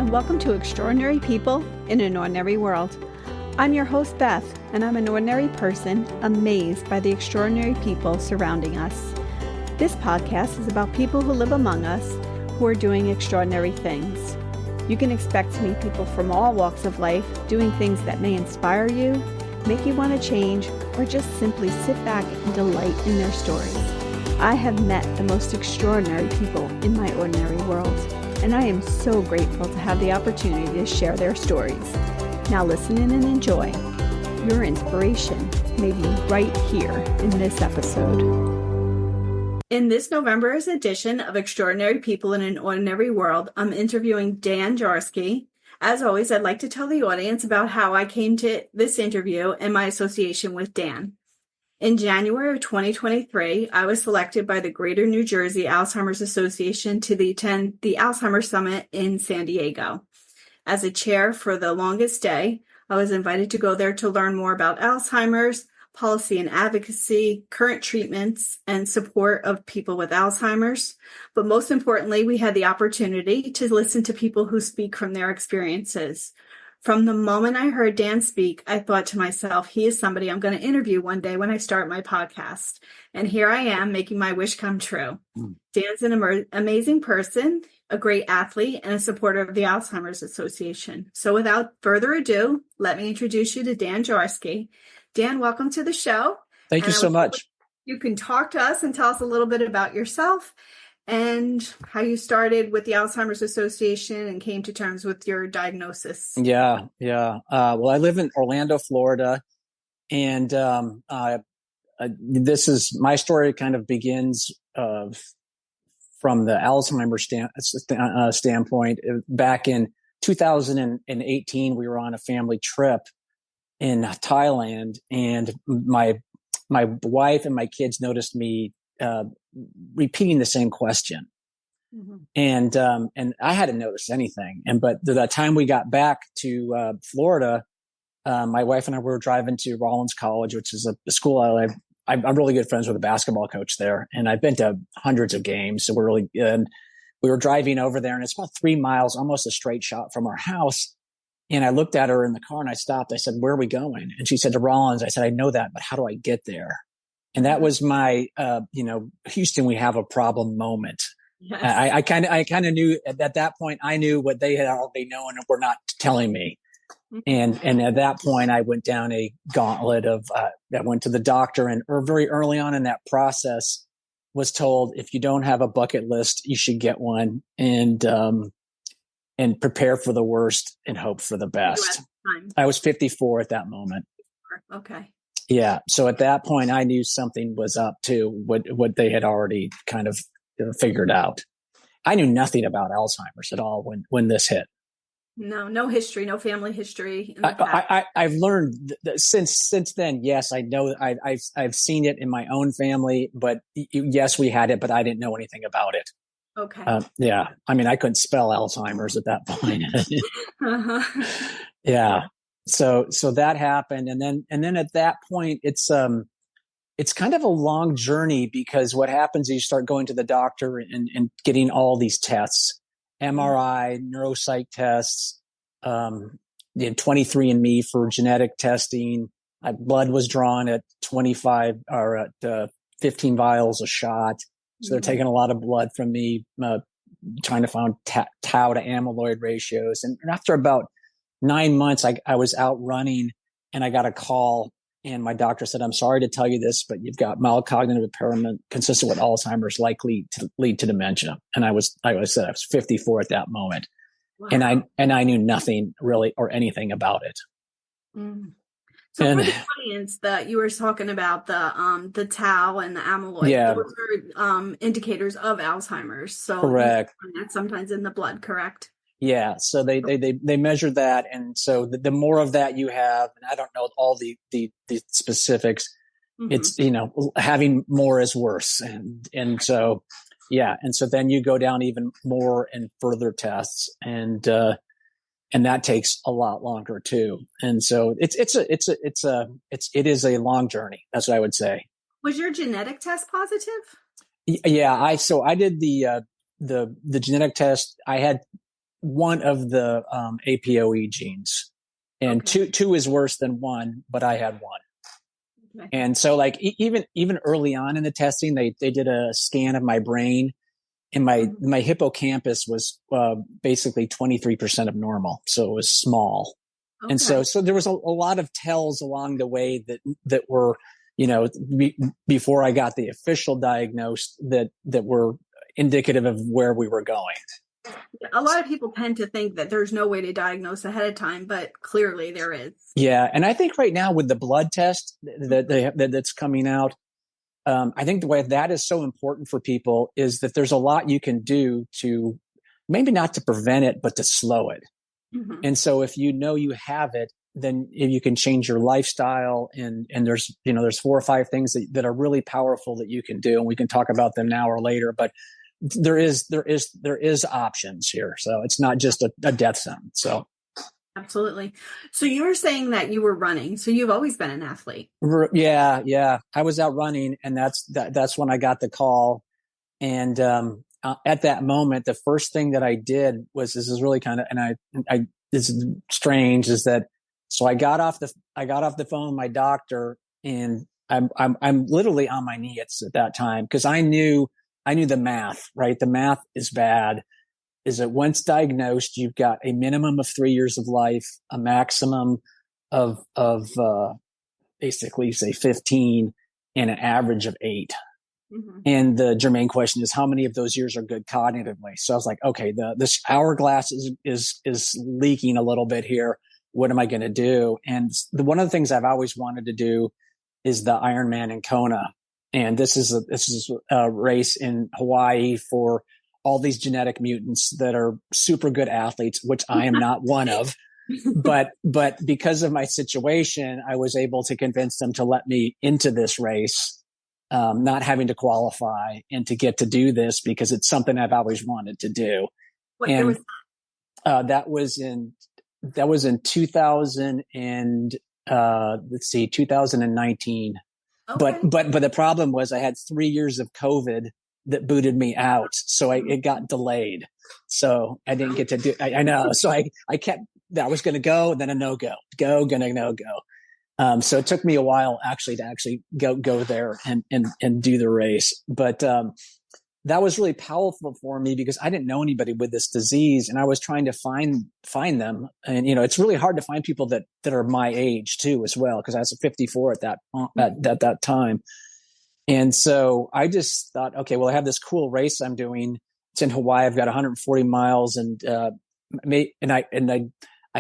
and welcome to Extraordinary People in an Ordinary World. I'm your host, Beth, and I'm an ordinary person amazed by the extraordinary people surrounding us. This podcast is about people who live among us who are doing extraordinary things. You can expect to meet people from all walks of life doing things that may inspire you, make you want to change, or just simply sit back and delight in their stories. I have met the most extraordinary people in my ordinary world, and I am so grateful to have the opportunity to share their stories. Now listen in and enjoy. Your inspiration may be right here in this episode. In this November's edition of Extraordinary People in an Ordinary World, I'm interviewing Dan Jaworski. As always, I'd like to tell the audience about how I came to this interview and my association with Dan. In January of 2023, I was selected by the Greater New Jersey Alzheimer's Association to attend the Alzheimer's Summit in San Diego. As a chair for the longest day, I was invited to go there to learn more about Alzheimer's, policy and advocacy, current treatments, and support of people with Alzheimer's. But most importantly, we had the opportunity to listen to people who speak from their experiences. From the moment I heard Dan speak, I thought to myself, he is somebody I'm going to interview one day when I start my podcast. And here I am making my wish come true. Dan's an amazing person, a great athlete, and a supporter of the Alzheimer's Association. So without further ado, let me introduce you to Dan Jaworski. Dan, welcome to the show. Thank you so much. You can talk to us and tell us a little bit about yourself and how you started with the Alzheimer's Association and came to terms with your diagnosis. Yeah. Well, I live in Orlando, Florida, and this is my story. Kind of begins from the Alzheimer's standpoint. Back in 2018, we were on a family trip in Thailand, and my wife and my kids noticed me repeating the same question. Mm-hmm. And I hadn't noticed anything. But the time we got back to Florida, my wife and I were driving to Rollins College, which is a school I'm really good friends with a basketball coach there, and I've been to hundreds of games. So we were driving over there, and it's about 3 miles, almost a straight shot from our house. And I looked at her in the car and I stopped. I said, "Where are we going?" And she said, "To Rollins." I said, "I know that, but how do I get there?" And that was my, Houston, we have a problem moment. Yes. I kind of knew at that point, I knew what they had already known and were not telling me. Mm-hmm. And at that point, I went down a gauntlet of, that went to the doctor, and very early on in that process was told, if you don't have a bucket list, you should get one, and prepare for the worst and hope for the best. I was 54 at that moment. Okay. Yeah. So at that point, I knew something was up to what they had already kind of figured out. I knew nothing about Alzheimer's at all when this hit. No history, no family history. I've learned since then. Yes, I know. I've seen it in my own family, but yes, we had it, but I didn't know anything about it. Okay. Yeah. I mean, I couldn't spell Alzheimer's at that point. Uh-huh. Yeah. So that happened. And then at that point, it's kind of a long journey, because what happens is you start going to the doctor and getting all these tests, MRI, neuropsych tests, 23andMe for genetic testing. My blood was drawn at 25 or at 15 vials a shot. So they're taking a lot of blood from me, trying to find tau to amyloid ratios. And after about 9 months, I was out running, and I got a call, and my doctor said, "I'm sorry to tell you this, but you've got mild cognitive impairment consistent with Alzheimer's, likely to lead to dementia." And I was 54 at that moment. Wow. And I knew nothing really or anything about it. Mm. So for the audience that you were talking about, the tau and the amyloid, yeah, those are indicators of Alzheimer's. So correct. That's sometimes in the blood, correct? Yeah. So they measure that. And so the more of that you have, and I don't know all the specifics, mm-hmm. It's, having more is worse. And so, yeah. And so then you go down even more and further tests, and that takes a lot longer too. And so it is a long journey. That's what I would say. Was your genetic test positive? Yeah. I did the genetic test. I had one of the APOE genes, and two is worse than one, but I had one. Okay. And so like even early on in the testing, they did a scan of my brain, and my hippocampus was basically 23% of normal. So it was small. Okay. And so there was a lot of tells along the way that were, before I got the official diagnosis that were indicative of where we were going. A lot of people tend to think that there's no way to diagnose ahead of time, but clearly there is. Yeah. And I think right now with the blood test that's coming out, I think the way that is so important for people is that there's a lot you can do to maybe not to prevent it, but to slow it. Mm-hmm. And so if you have it, then you can change your lifestyle, and there's 4 or 5 things that are really powerful that you can do. And we can talk about them now or later, but there is options here. So it's not just a death sentence. So. Absolutely. So you were saying that you were running. So you've always been an athlete. Yeah. I was out running, and that's when I got the call. And, at that moment, the first thing that I did was, this is really kind of, and I this is strange, is that, so I got off the phone with my doctor, and I'm literally on my knees at that time, because I knew the math, right? The math is bad. Is that once diagnosed, you've got a minimum of 3 years of life, a maximum of basically say 15, and an average of 8. Mm-hmm. And the germane question is, how many of those years are good cognitively? So I was like, okay, this hourglass is leaking a little bit here. What am I going to do? And one of the things I've always wanted to do is the IRONMAN in Kona. And this is a race in Hawaii for all these genetic mutants that are super good athletes, which I am not one of. But because of my situation, I was able to convince them to let me into this race. Not having to qualify, and to get to do this because it's something I've always wanted to do. What year was that? That was in 2000 and 2019. Okay. But the problem was I had 3 years of COVID that booted me out, so it got delayed. So I didn't get to do. I know. So I kept. I was going to go, then a no go. Gonna no go. So it took me a while to go there and do the race. But, that was really powerful for me because I didn't know anybody with this disease, and I was trying to find them. And, it's really hard to find people that are my age too, as well, because I was 54 at that time. And so I just thought, okay, well, I have this cool race I'm doing. It's in Hawaii. I've got 140 miles, and I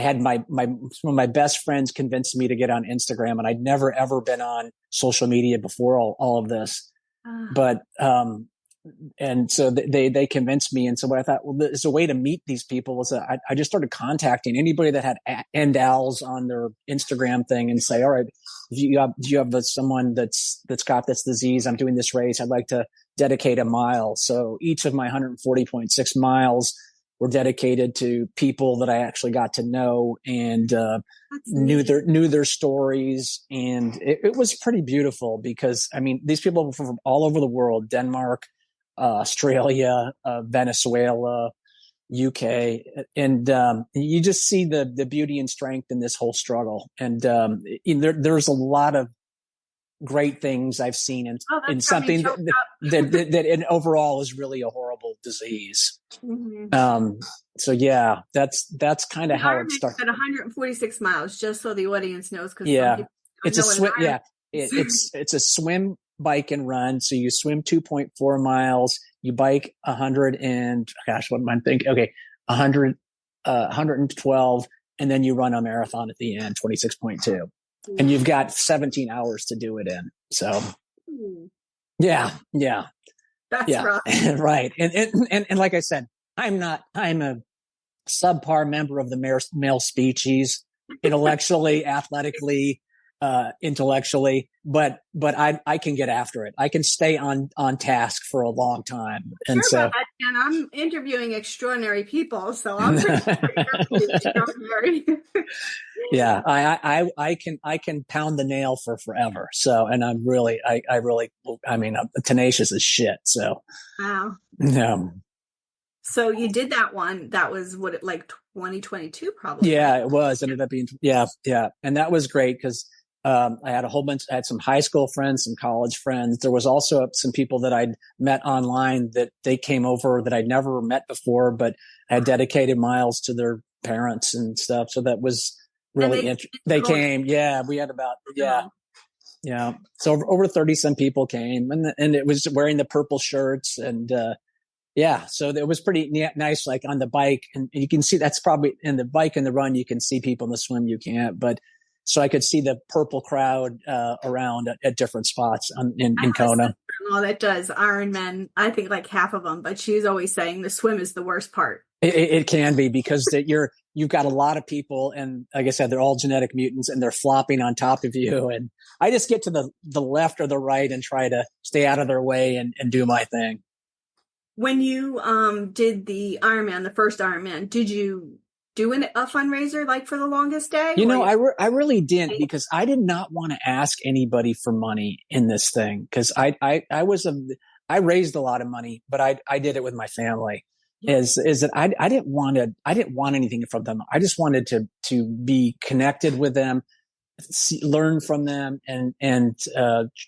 had one of my best friends convinced me to get on Instagram, and I'd never ever been on social media before all of this. But and so they convinced me, and so what I thought, well, there's a way to meet these people. Was I just started contacting anybody that had endals on their Instagram thing, and say, all right, do you have someone that's got this disease? I'm doing this race. I'd like to dedicate a mile. So each of my 140.6 miles were dedicated to people that I actually got to know, and knew their stories. And it was pretty beautiful because, I mean, these people were from all over the world: Denmark, Australia, Venezuela, UK. And you just see the beauty and strength in this whole struggle. And there's a lot of great things I've seen in something that in overall is really a horrible disease. Mm-hmm. So yeah, that's kind of how it started. At 146 miles, just so the audience knows. Yeah, it's a swim. Yeah, it's a swim, bike, and run. So you swim 2.4 miles, you bike 100 and what am I thinking? Okay, 112, and then you run a marathon at the end, 26.2. And you've got 17 hours to do it in. So, yeah. That's rough. Right. And like I said, I'm a subpar member of the male species, intellectually, athletically, intellectually, but I can get after it. I can stay on task for a long time. And and I'm interviewing extraordinary people, so I'm pretty extraordinary. Yeah, I can pound the nail for forever. So, and I'm really, I'm tenacious as shit. So, wow. No. So you did that one. That was like 2022 probably. Yeah, it was. Ended up being, yeah. And that was great because I had I had some high school friends, some college friends. There was also some people that I'd met online that they came over that I'd never met before, but I had dedicated miles to their parents and stuff. So that was really interesting. They came. Yeah, we had about, yeah. So over 30 some people came and it was wearing the purple shirts and, yeah, so it was pretty nice, like on the bike, and you can see that's probably in the bike and the run. You can see people in the swim, you can't. But so I could see the purple crowd around at different spots in Kona. Well, that does Ironman. I think like half of them, but she's always saying the swim is the worst part. It can be because you've got a lot of people, and like I said, they're all genetic mutants, and they're flopping on top of you. And I just get to the left or the right and try to stay out of their way and do my thing. When you did the Ironman, the first Ironman, did you do a fundraiser like for the longest day? You know, I really didn't because I did not want to ask anybody for money in this thing because I raised a lot of money, but I did it with my family. Yeah. Is that I didn't want anything from them. I just wanted to be connected with them, learn from them, and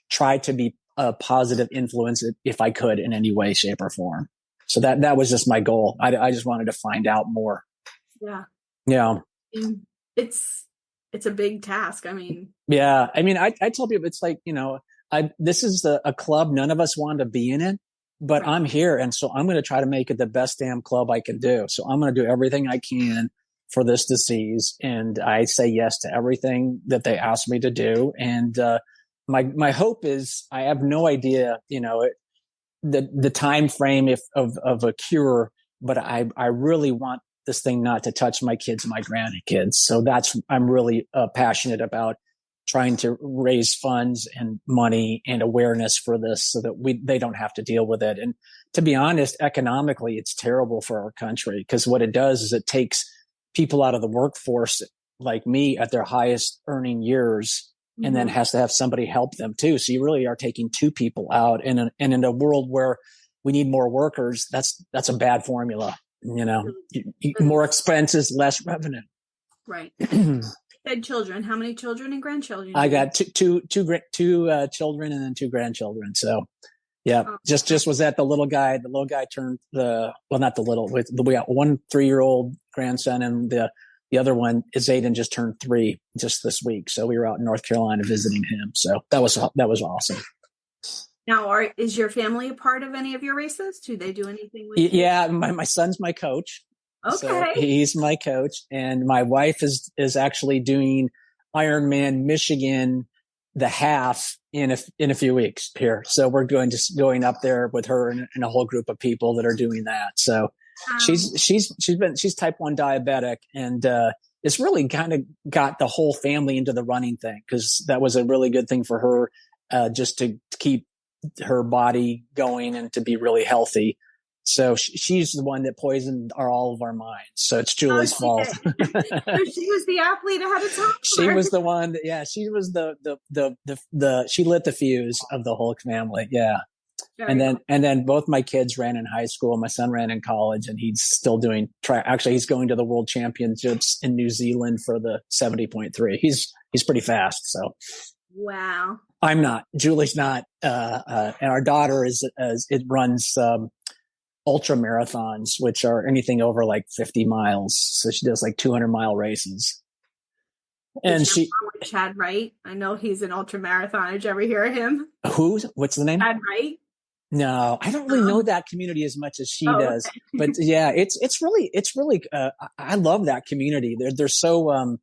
try to be a positive influence if I could in any way, shape, or form. So that was just my goal. I just wanted to find out more. Yeah. Yeah. It's a big task. I mean, yeah. I mean, I tell people it's like, you know, this is a club. None of us want to be in it, but I'm here. And so I'm going to try to make it the best damn club I can do. So I'm going to do everything I can for this disease. And I say yes to everything that they ask me to do. And, my hope is I have no idea, you know, the time frame of a cure, but I really want this thing not to touch my kids and my grandkids. So I'm really passionate about trying to raise funds and money and awareness for this so that they don't have to deal with it. And to be honest, economically, it's terrible for our country because what it does is it takes people out of the workforce like me at their highest earning years. And then has to have somebody help them too. So you really are taking two people out, and in a world where we need more workers, that's a bad formula. You know, more expenses, less revenue. Right. Said children. How many children and grandchildren? I got two children and then two grandchildren. So yeah, just was that the little guy. The little guy turned not the little. We got one 3-year-old grandson and the other one is Aiden, just turned 3 just this week. So we were out in North Carolina visiting him. So that was awesome. Now, is your family a part of any of your races? Do they do anything with you? Yeah, my son's my coach. Okay. So he's my coach. And my wife is actually doing Ironman Michigan, the half in a few weeks here. So we're going up there with her and a whole group of people that are doing that. So she's type 1 diabetic, and it's really kind of got the whole family into the running thing because that was a really good thing for her, just to keep her body going and to be really healthy. So she's the one that poisoned all of our minds. So it's Julie's fault. So she was the athlete ahead of time. She was the one. She was she lit the fuse of the whole family. Yeah. And then both my kids ran in high school. My son ran in college, and he's still doing track. Actually, he's going to the World Championships in New Zealand for the 70.3. He's pretty fast. So, wow. I'm not. Julie's not. And our daughter runs ultra marathons, which are anything over like 50 miles. So she does like 200-mile races. And Chad Wright. I know he's an ultra marathoner. Did you ever hear of him? What's the name? Chad Wright. No, I don't really know that community as much as she does, okay. But yeah, it's really, I love that community. They're so,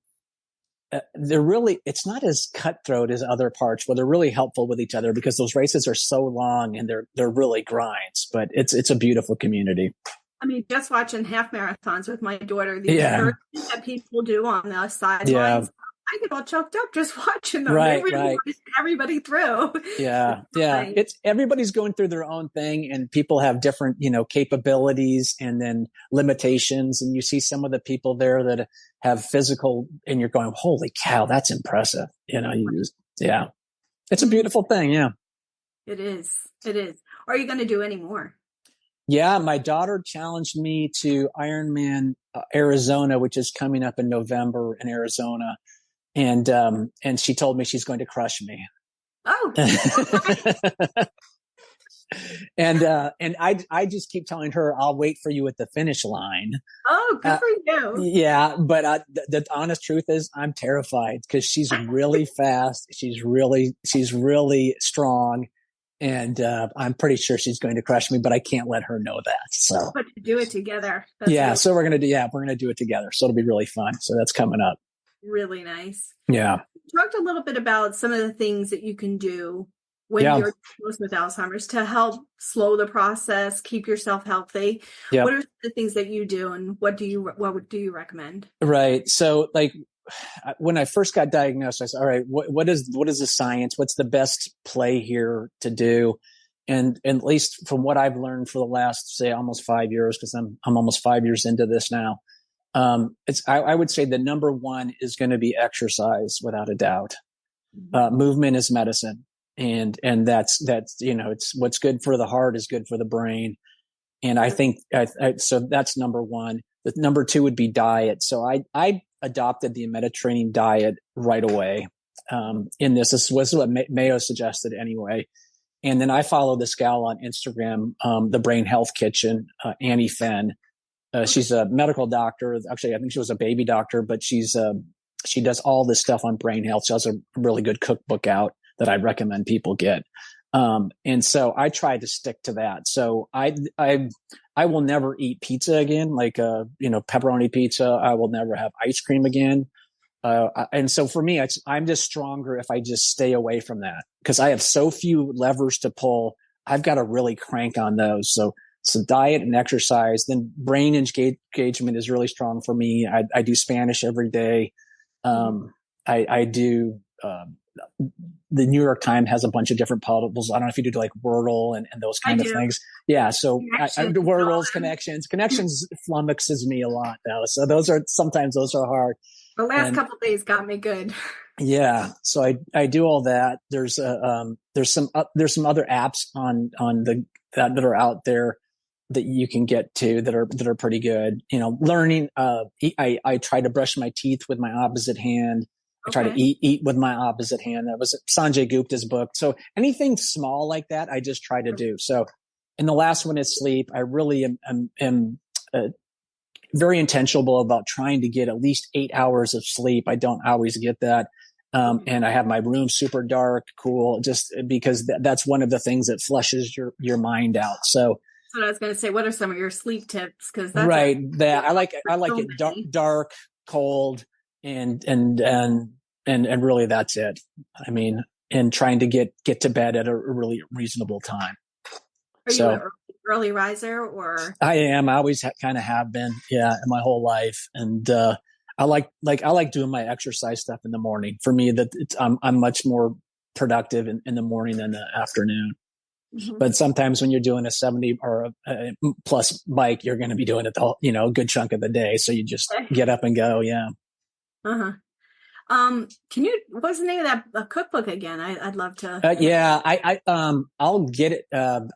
they're really, it's not as cutthroat as other parts, but they're really helpful with each other because those races are so long and they're really grinds, but it's a beautiful community. I mean, just watching half marathons with my daughter, the excursions that people do on the sidelines, I get all choked up just watching them. Right, they really push everybody through. Yeah. It's everybody's going through their own thing, and people have different, capabilities and then limitations. And you see some of the people there that have physical, and you're going, "Holy cow, that's impressive!" It's a beautiful thing. Yeah, it is. Are you going to do any more? Yeah, my daughter challenged me to Ironman Arizona, which is coming up in November in Arizona, and she told me she's going to crush me. Oh, and I just keep telling her I'll wait for you at the finish line. oh, good for you. Yeah, but the honest truth is I'm terrified because she's really fast. She's really strong, and I'm pretty sure she's going to crush me. But I can't let her know that. So But to do it together. So we're gonna do it together. So it'll be really fun. So that's coming up. Really nice. Yeah. You talked a little bit about some of the things that you can do when you're diagnosed with Alzheimer's to help slow the process, keep yourself healthy. Yeah. What are the things that you do, and what do you recommend? Right. So like when I first got diagnosed, I said, all right, what is the science? What's the best play here to do? And at least from what I've learned for the last, say, almost 5 years, because I'm almost 5 years into this now. I would say the number one is going to be exercise without a doubt. Movement is medicine. And that's, it's what's good for the heart is good for the brain. And I think, so that's number one. The number two would be diet. So I adopted the Mediterranean diet right away. This was what Mayo suggested anyway. And then I follow this gal on Instagram, the Brain Health Kitchen, Annie Fenn. She's a medical doctor. Actually, I think she was a baby doctor, but she does all this stuff on brain health. She has a really good cookbook out that I'd recommend people get. And so I tried to stick to that. So I will never eat pizza again, like, pepperoni pizza. I will never have ice cream again. And so for me, I'm just stronger if I just stay away from that because I have so few levers to pull. I've got to really crank on those. So diet and exercise, then brain engagement is really strong for me. I do Spanish every day. I do, the New York Times has a bunch of different puzzles. I don't know if you do like Wordle and those kind of things. Yeah. So I do Wordles, connections flummoxes me a lot though. So sometimes those are hard. The last couple of days got me good. Yeah. So I do all that. There's some other apps that are out there that you can get to that are pretty good. Learning, I try to brush my teeth with my opposite hand. I try to eat with my opposite hand. That was Sanjay Gupta's book. So anything small like that, I just try to do. So, and the last one is sleep. I really am very intentional about trying to get at least 8 hours of sleep. I don't always get that. And I have my room super dark, cool, just because that's one of the things that flushes your mind out. So that's what I was going to say. What are some of your sleep tips? Because that's right. I like it dark, cold, and really that's it. I mean, and trying to get to bed at a really reasonable time. Are you an early riser or? I am. I always kind of have been. Yeah. In my whole life. And, I like doing my exercise stuff in the morning. For me, I'm much more productive in the morning than the afternoon. Mm-hmm. But sometimes when you're doing a 70 or a plus bike, you're going to be doing it a good chunk of the day. So you just get up and go. Yeah. Uh-huh. What's the name of that cookbook again? I'd love to. I'll get it.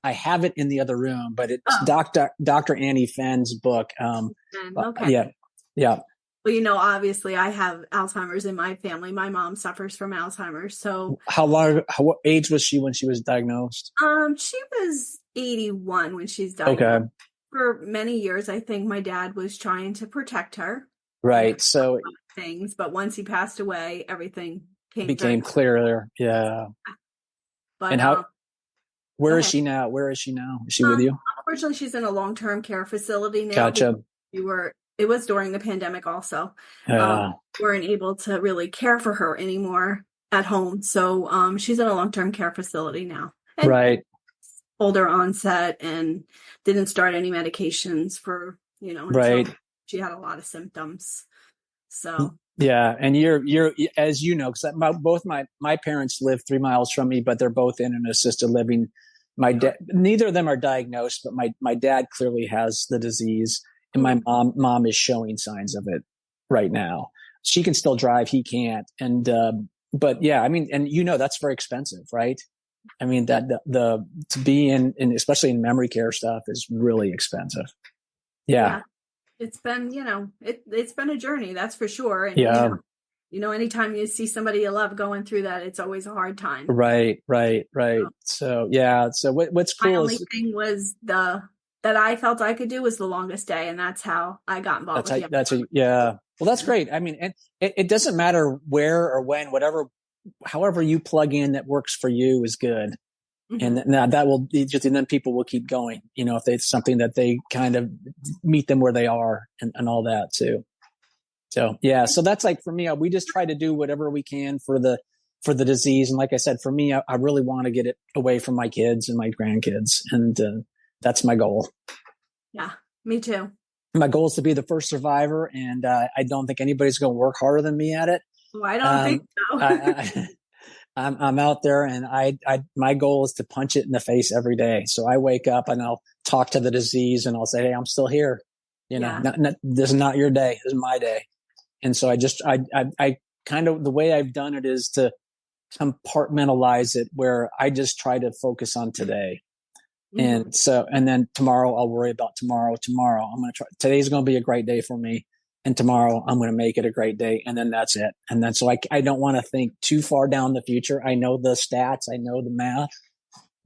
I have it in the other room, but it's Dr. Annie Fenn's book. Okay. Yeah. Well, obviously I have Alzheimer's in my family. My mom suffers from Alzheimer's. So what age was she when she was diagnosed? She was 81 when she's diagnosed. Okay. For many years, I think my dad was trying to protect her. Right. So things, but once he passed away, everything became clearer. Yeah. But and where is she now? Is she with you? Unfortunately, she's in a long-term care facility now. Gotcha. It was during the pandemic also. Weren't able to really care for her anymore at home. So she's in a long-term care facility now. And right. Older onset and didn't start any medications for, right. She had a lot of symptoms. So yeah. And you're as you know, because both my parents live 3 miles from me, but they're both in an assisted living. Neither of them are diagnosed, but my dad clearly has the disease. And my mom is showing signs of it right now. She can still drive. He can't. And, but yeah, I mean, and that's very expensive, right? I mean, that the to be in especially in memory care stuff is really expensive. Yeah. It's been, it's been a journey, that's for sure. And, Yeah. Anytime you see somebody you love going through that, it's always a hard time. Right. So, yeah. So what's cool my only thing was that I felt I could do was the longest day. And that's how I got involved. Yeah. Well, that's great. I mean, and it doesn't matter where or when, however you plug in that works for you is good. Mm-hmm. And that will be just, and then people will keep going, if it's something that they kind of meet them where they are and all that too. So, yeah. So that's like, for me, we just try to do whatever we can for the disease. And like I said, for me, I really want to get it away from my kids and my grandkids. And that's my goal. Yeah, me too. My goal is to be the first survivor. And I don't think anybody's going to work harder than me at it. Well, I don't think so. I'm out there, and my goal is to punch it in the face every day. So I wake up and I'll talk to the disease and I'll say, hey, I'm still here. This is not your day. This is my day. And so I kind of, the way I've done it is to compartmentalize it, where I just try to focus on today. Mm-hmm. And then tomorrow I'll worry about tomorrow. I'm going to try. Today's going to be a great day for me. And tomorrow I'm going to make it a great day. And then that's it. And then, so I don't want to think too far down the future. I know the stats, I know the math,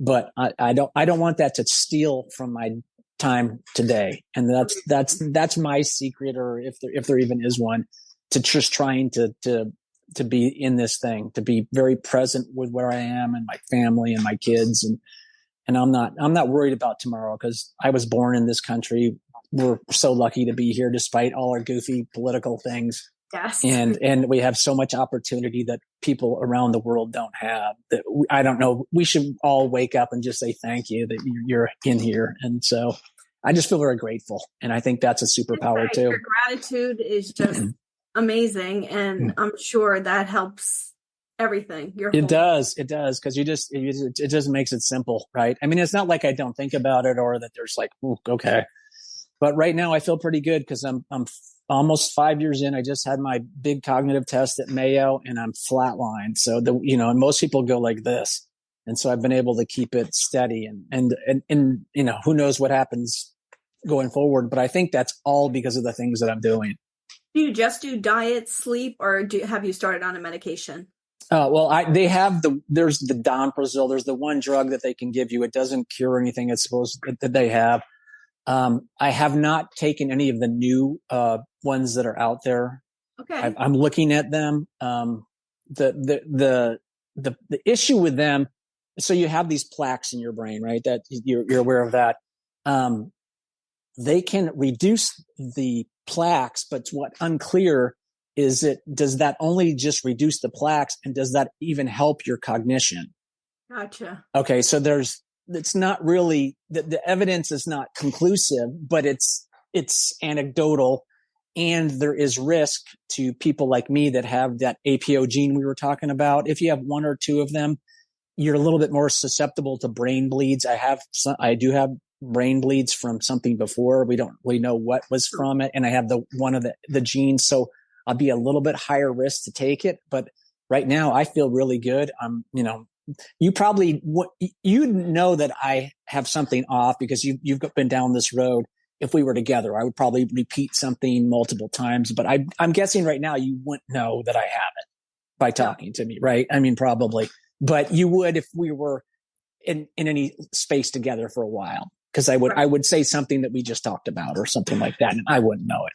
but I don't want that to steal from my time today. And that's my secret, or if there even is one, to just trying to be in this thing, to be very present with where I am and my family and my kids. And I'm not worried about tomorrow, because I was born in this country. We're so lucky to be here despite all our goofy political things. Yes. And we have so much opportunity that people around the world don't have. That I don't know. We should all wake up and just say thank you that you're in here. And so I just feel very grateful. And I think that's a superpower too. Your gratitude is just amazing. And I'm sure that helps everything. It does. Cause it just makes it simple, right? I mean, it's not like I don't think about it, or that there's like, okay. But right now I feel pretty good, because I'm almost 5 years in. I just had my big cognitive test at Mayo, and I'm flatlined. So and most people go like this. And so I've been able to keep it steady, and who knows what happens going forward, but I think that's all because of the things that I'm doing. Do you just do diet, sleep, or have you started on a medication? Well, there's the Doneprazil. There's the one drug that they can give you. It doesn't cure anything. It's supposed that they have. I have not taken any of the new ones that are out there. Okay. I'm looking at them. The issue with them, so you have these plaques in your brain, right? That you're aware of that. They can reduce the plaques, but what's unclear is does that only just reduce the plaques, and does that even help your cognition? Gotcha. Okay. So it's not really, the evidence is not conclusive, but it's anecdotal, and there is risk to people like me that have that APO gene we were talking about. If you have one or two of them, you're a little bit more susceptible to brain bleeds. I do have brain bleeds from something before. We don't really know what was from it. And I have one of the genes. So I'll be a little bit higher risk to take it. But right now I feel really good. You probably know that I have something off, because you've been down this road. If we were together, I would probably repeat something multiple times, but I'm guessing right now you wouldn't know that I have it by talking to me, right? I mean, probably, but you would if we were in any space together for a while, because I would say something that we just talked about or something like that, and I wouldn't know it.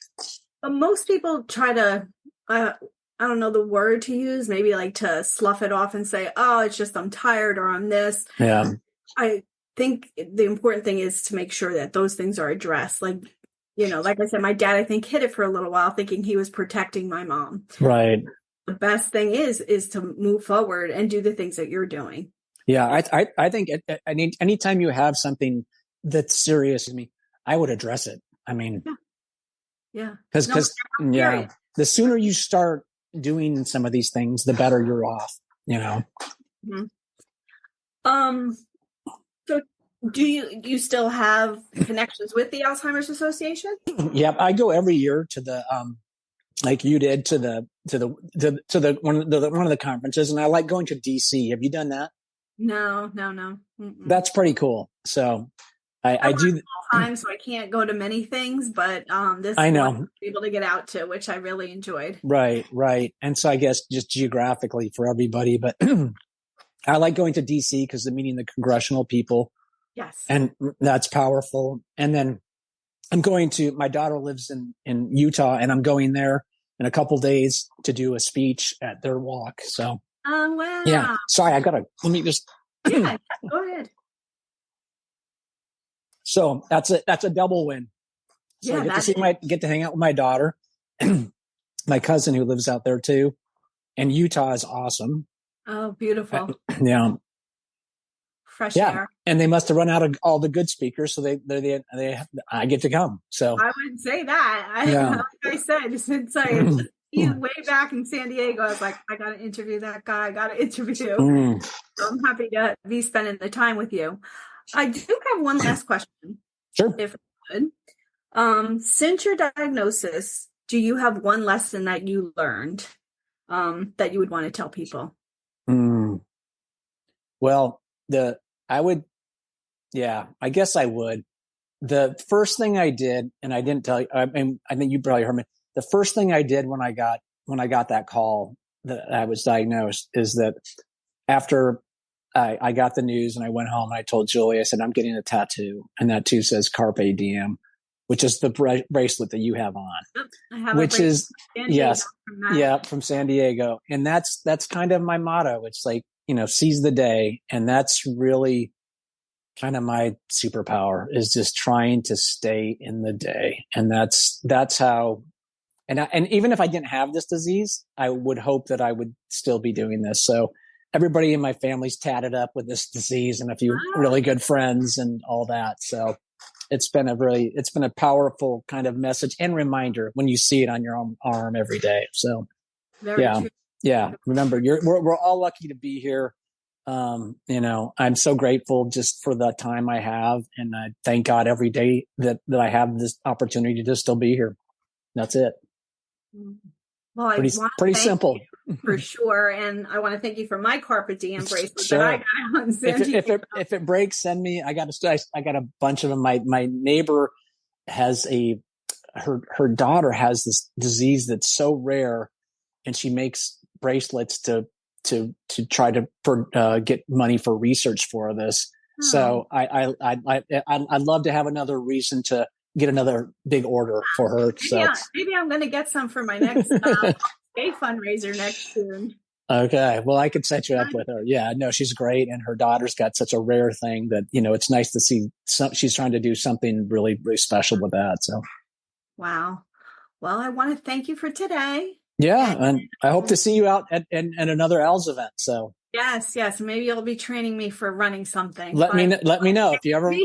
But most people try to, I don't know the word to use, maybe like to slough it off and say, oh, it's just I'm tired, or I'm this. Yeah. I think the important thing is to make sure that those things are addressed. Like, like I said, my dad, I think, hid it for a little while, thinking he was protecting my mom. Right. The best thing is to move forward and do the things that you're doing. Yeah. I think anytime you have something that's serious to me, I would address it. I mean, yeah. Because the sooner you start doing some of these things, the better you're off, Mm-hmm. So do you still have connections with the Alzheimer's Association? Yep. I go every year to the, like you did, to one of the conferences, and I like going to DC. Have you done that? No, no, no. Mm-mm. That's pretty cool. So I do full time, so I can't go to many things, but this I know. one I was able to get out to, which I really enjoyed. Right. And so I guess just geographically for everybody, but I like going to DC because of meeting the congressional people. Yes. And that's powerful. And then my daughter lives in Utah, and I'm going there in a couple days to do a speech at their walk. So, wow. Yeah. Sorry, let me just. Yeah, go ahead. So that's a double win. So I get to hang out with my daughter, my cousin who lives out there too. And Utah is awesome. Oh, beautiful. Yeah. Fresh air. And they must have run out of all the good speakers, so I get to come. So I would say that. Like I said, since I way back in San Diego, I was like, I got to interview that guy. I got to interview. So I'm happy to be spending the time with you. I do have one last question. Sure. If I could. Since your diagnosis, do you have one lesson that you learned that you would want to tell people? Well, I guess I would. The first thing I did, and I didn't tell you, I think you probably heard me. The first thing I did when I got that call that I was diagnosed is that after I got the news and I went home and I told Julie, I said, I'm getting a tattoo, and that tattoo says Carpe Diem, which is the bracelet that you have on, I have which is from San Diego. And that's kind of my motto. It's like, seize the day. And that's really kind of my superpower, is just trying to stay in the day. And that's how, and even if I didn't have this disease, I would hope that I would still be doing this. So everybody in my family's tatted up with this disease, and a few really good friends and all that. So it's been a powerful kind of message and reminder when you see it on your own arm every day. So Very true. Yeah. Remember, we're all lucky to be here. I'm so grateful just for the time I have, and I thank God every day that I have this opportunity to still be here. That's it. Well, pretty simple. For sure. And I want to thank you for my Carpe Diem bracelet that I got on San Diego. If it breaks, send me. I got a bunch of them. My neighbor has her daughter has this disease that's so rare, and she makes bracelets to try to get money for research for this. Oh. So I'd love to have another reason to get another big order for her. So maybe I'm going to get some for my next day fundraiser next June. Okay. Well, I could set you up with her. Yeah, no, she's great. And her daughter's got such a rare thing that, it's nice to see she's trying to do something really, really special with that. So. Wow. Well, I want to thank you for today. Yeah. And I hope to see you out at another ELS event. So. Yes. Maybe you'll be training me for running something. Let me know if you ever.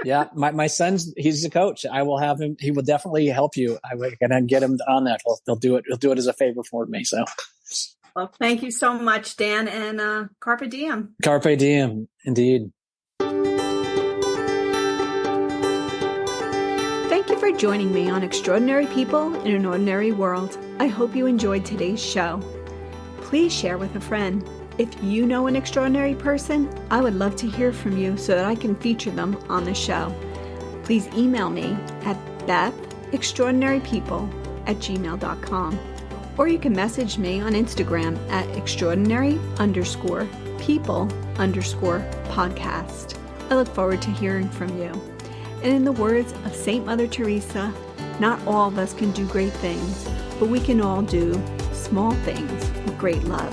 Yeah. My son's, he's a coach. I will have him. He will definitely help you. I can get him on that. He'll do it. He'll do it as a favor for me. So. Well, thank you so much, Dan, and Carpe Diem. Carpe Diem, indeed. Thank you for joining me on Extraordinary People in an Ordinary World. I hope you enjoyed today's show. Please share with a friend. If you know an extraordinary person, I would love to hear from you so that I can feature them on the show. Please email me at bethextraordinarypeople@gmail.com. Or you can message me on Instagram at extraordinary_people_podcast. I look forward to hearing from you. And in the words of Saint Mother Teresa, not all of us can do great things, but we can all do small things with great love.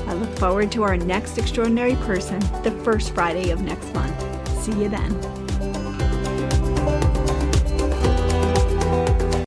I look forward to our next extraordinary person, the first Friday of next month. See you then.